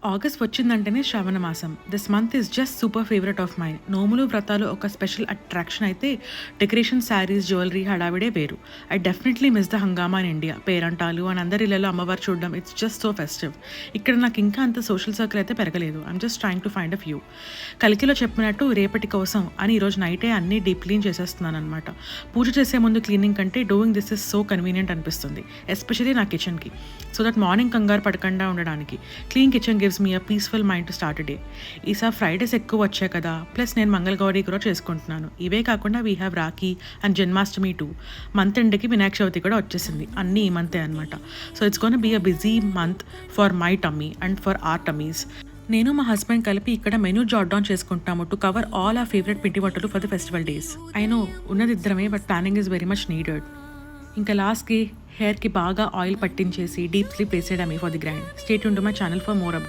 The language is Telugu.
ఆగస్ట్ వచ్చిందంటేనే శ్రావణ మాసం. This month is just super favourite of mine. నోములు వ్రతాలు ఒక స్పెషల్ అట్రాక్షన్ అయితే డెకరేషన్ శారీస్ జ్యువెలరీ హడావిడే వేరు. I definitely miss the hungama in India. పేరంటాలు అండ్ అందరి ఇళ్లలో అమ్మవారు చూడడం ఇట్స్ జస్ట్ సో ఫెస్టివ్. ఇక్కడ నాకు ఇంకా అంత సోషల్ సర్కిల్ అయితే పెరగలేదు. I'm just trying to find a few. కలికిలో చెప్పినట్టు రేపటి కోసం అని ఈరోజు నైటే అన్నీ డీప్ క్లీన్ చేసేస్తున్నాను అనమాట. పూజ చేసే ముందు క్లీనింగ్ కంటే doing this is so convenient అనిపిస్తుంది, ఎస్పెషలీ నా కిచెన్కి. సో దట్ మార్నింగ్ కంగారు పడకుండా ఉండడానికి. Clean kitchen gives me a peaceful mind to start day. ఈసారి ఫ్రైడేస్ ఎక్కువ వచ్చాయి కదా, ప్లస్ నేను మంగళగౌరి కూడా చేసుకుంటున్నాను. ఇవే కాకుండా we have rakhi and Janmashtami too. Month ఎండ్కి వినాయక చవితి కూడా వచ్చేసింది. అన్నీ ఈ మంతే అనమాట. So it's gonna be a busy month for my tummy and for our tummies. నేను మా హస్బెండ్ కలిపి ఇక్కడ మెనూ జాట్ డౌన్ చేసుకుంటాము to cover all our favourite పిండి వంటలు for the festival days. I know ఉన్నది ఇద్దరమే, but planning is very much needed. ఇంకా లాస్ట్కి హెయిర్కి బాగా ఆయిల్ పట్టించేసి డీప్ స్లీప్ వేసేయడమే for the grind. Stay tune to my channel for more updates.